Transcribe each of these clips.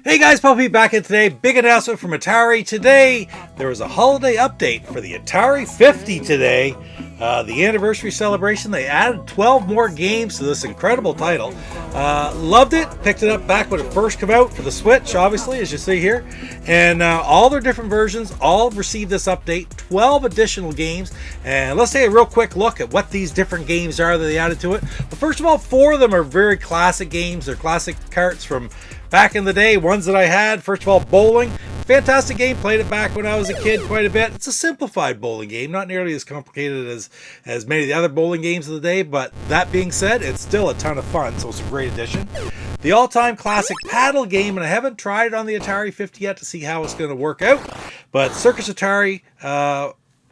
Hey guys, Puppy back in today. Big announcement from Atari. Today, there was a holiday update for the Atari 50 today. The anniversary celebration, they added 12 more games to this incredible title. Loved it. Picked it up back when it first came out for the Switch, obviously, as you see here. And all their different versions all received this update. 12 additional games. And let's take a real quick look at what these different games are that they added to it. But first of all, 4 of them are very classic games. They're classic carts from back in the day, ones that I had. First of all, bowling. Fantastic game. Played it back when I was a kid quite a bit. It's a simplified bowling game, not nearly as complicated as many of the other bowling games of the day, but that being said, it's still a ton of fun, so it's a great addition. The all-time classic paddle game, and I haven't tried it on the Atari 50 yet to see how it's going to work out, but Circus Atari,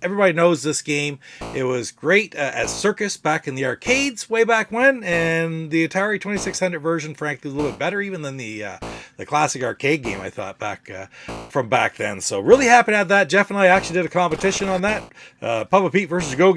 everybody knows this game. It was great as Circus back in the arcades way back when, and the Atari 2600 version, frankly, a little bit better even than the classic arcade game, I thought, from back then. So really happy to have that. Jeff and I actually did a competition on that. Papa Pete versus Go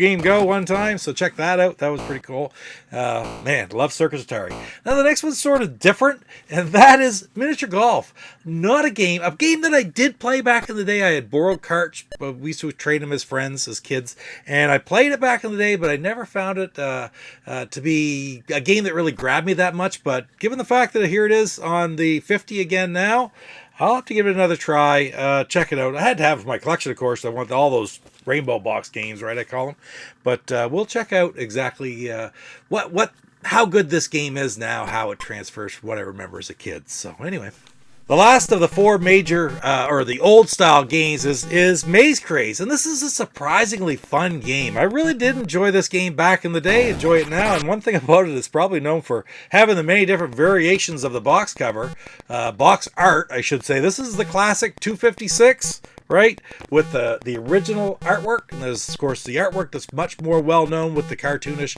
one time, so check that out. That was pretty cool. Man, love Circus Atari. Now the next one's sort of different, and that is miniature golf. Not a game that I did play back in the day. I had borrowed carts, but we used to trade them as friends, as kids, and I played it back in the day, but I never found it to be a game that really grabbed me that much. But given the fact that here it is on the 50 again now, I'll have to give it another try. Check it out. I had to have it for my collection, of course. I want all those rainbow box games, right? I call them. But we'll check out exactly how good this game is now, how it transfers from what I remember as a kid. So anyway. The last of the 4 major, or the old style games is Maze Craze, and this is a surprisingly fun game. I really did enjoy this game back in the day, enjoy it now, and one thing about it is probably known for having the many different variations of the box cover, box art, I should say. This is the classic 256, right, with the original artwork, and there's, of course, the artwork that's much more well-known with the cartoonish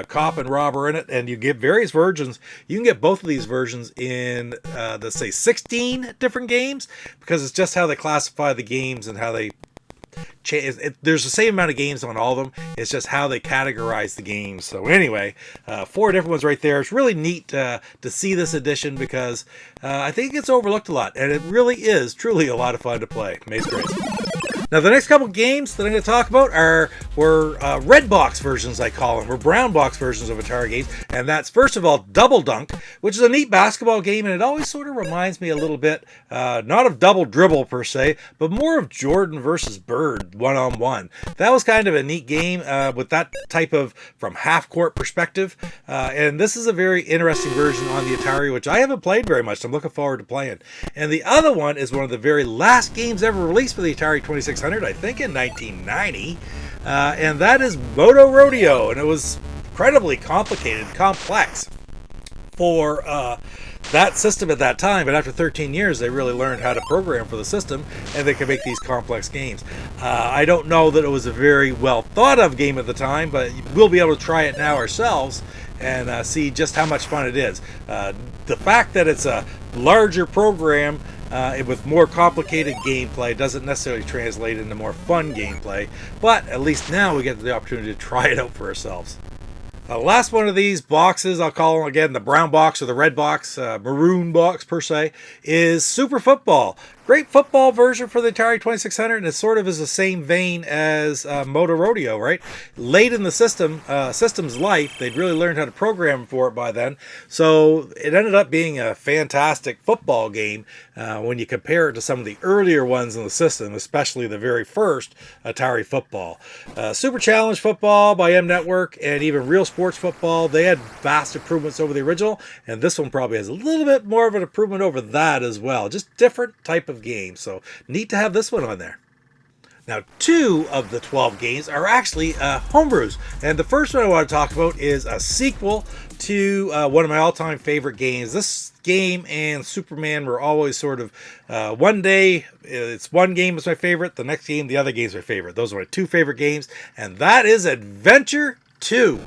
cop and robber in it, and you get various versions. You can get both of these versions in, let's say, 16 different games, because it's just how they classify the games and how they change. There's the same amount of games on all of them. It's just how they categorize the games. So anyway, 4 different ones right there. It's really neat to see this edition because I think it gets overlooked a lot, and it really is truly a lot of fun to play. Maze Craze. Now, the next couple games that I'm going to talk about were red box versions, I call them, or brown box versions of Atari games. And that's, first of all, Double Dunk, which is a neat basketball game, and it always sort of reminds me a little bit, not of Double Dribble per se, but more of Jordan versus Bird one-on-one. That was kind of a neat game with that type of from half-court perspective. And this is a very interesting version on the Atari, which I haven't played very much, so I'm looking forward to playing. And the other one is one of the very last games ever released for the Atari 2600. I think in 1990, and that is Moto Rodeo, and it was incredibly complicated, complex for that system at that time, but after 13 years they really learned how to program for the system, and they could make these complex games. I don't know that it was a very well thought of game at the time, but we'll be able to try it now ourselves and see just how much fun it is. The fact that it's a larger program with more complicated gameplay doesn't necessarily translate into more fun gameplay, but at least now we get the opportunity to try it out for ourselves. The last one of these boxes, I'll call them again the brown box or the red box, maroon box per se, is Super Football. Great football version for the Atari 2600, and it sort of is the same vein as Moto Rodeo, right? Late in the system's life, they'd really learned how to program for it by then, so it ended up being a fantastic football game when you compare it to some of the earlier ones in the system, especially the very first Atari Football. Super Challenge Football by M Network and even Real Sports Football, they had vast improvements over the original, and this one probably has a little bit more of an improvement over that as well. Just different type of game, so neat to have this one on there. Now, 2 of the 12 games are actually homebrews, and the first one I want to talk about is a sequel to one of my all-time favorite games. This game and Superman were always sort of one day it's one game is my favorite, the next game the other game is my favorite. Those are my 2 favorite games, and that is Adventure 2.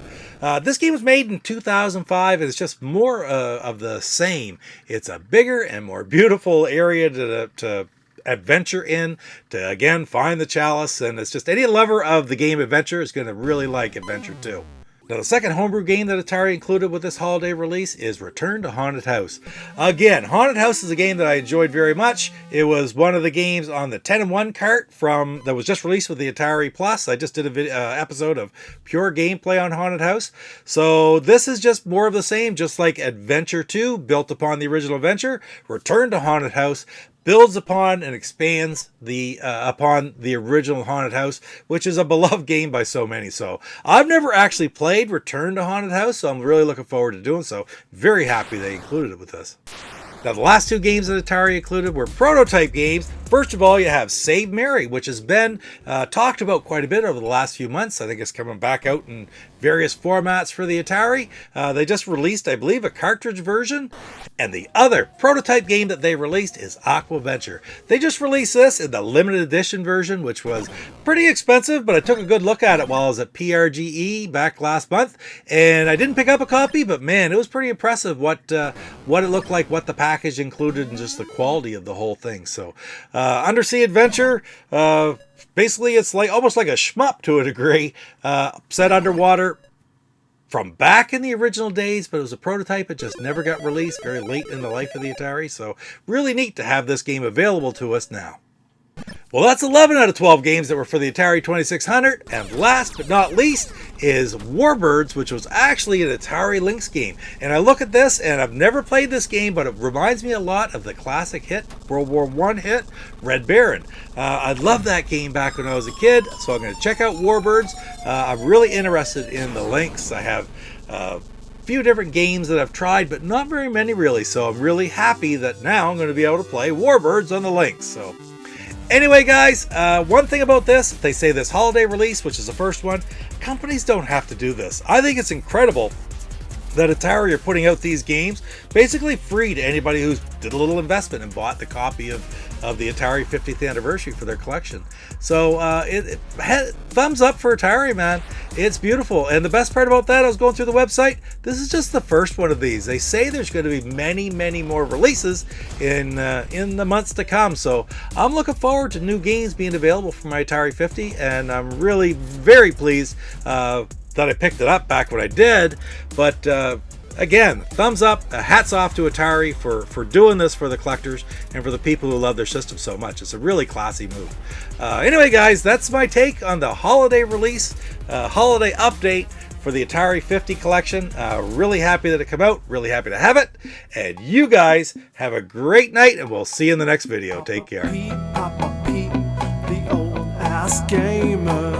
This game was made in 2005, and it's just more of the same. It's a bigger and more beautiful area to adventure in, to again find the chalice, and it's just any lover of the game Adventure is going to really like Adventure 2. Now, the second homebrew game that Atari included with this holiday release is Return to Haunted House. Again, Haunted House is a game that I enjoyed very much. It was one of the games on the 10-in-1 cart that was just released with the Atari Plus. I just did an episode of pure gameplay on Haunted House. So this is just more of the same, just like Adventure 2, built upon the original Adventure. Return to Haunted House builds upon and expands upon the original Haunted House, which is a beloved game by so many. So I've never actually played Return to Haunted House, so I'm really looking forward to doing so. Very happy they included it with this. Now, the last two games that Atari included were prototype games. First of all, you have Save Mary, which has been talked about quite a bit over the last few months. I think it's coming back out in various formats for the Atari. They just released, I believe, a cartridge version. And the other prototype game that they released is Aquaventure. They just released this in the limited edition version, which was pretty expensive, but I took a good look at it while I was at PRGE back last month. And I didn't pick up a copy, but man, it was pretty impressive what it looked like, what the package included, and just the quality of the whole thing. So Undersea Adventure, basically it's like almost like a shmup to a degree, set underwater from back in the original days, but it was a prototype. It just never got released, very late in the life of the Atari. So really neat to have this game available to us now. Well, that's 11 out of 12 games that were for the Atari 2600. And last but not least is Warbirds, which was actually an Atari Lynx game. And I look at this, and I've never played this game, but it reminds me a lot of the classic hit, World War I hit, Red Baron. I loved that game back when I was a kid, so I'm going to check out Warbirds. I'm really interested in the Lynx. I have a few different games that I've tried, but not very many really. So I'm really happy that now I'm going to be able to play Warbirds on the Lynx. So anyway, guys, one thing about this, they say this holiday release, which is the first one, companies don't have to do this. I think it's incredible that Atari are putting out these games basically free to anybody who's did a little investment and bought the copy of the Atari 50th anniversary for their collection. So thumbs up for Atari, man. It's beautiful. And the best part about that, I was going through the website, this is just the first one of these. They say there's going to be many, many more releases in the months to come. So I'm looking forward to new games being available for my Atari 50, and I'm really very pleased that I picked it up back when I did. But again, thumbs up, hats off to Atari for doing this for the collectors and for the people who love their system so much. It's a really classy move. Anyway, guys, that's my take on the holiday release, holiday update for the Atari 50 collection. Really happy that it came out, really happy to have it. And you guys have a great night, and we'll see you in the next video. Take care. Papa Pete, the old ass gamer.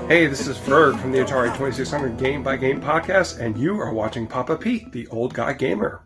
Hey, this is Ferg from the Atari 2600 Game by Game podcast, and you are watching Papa Pete, the Old Guy Gamer.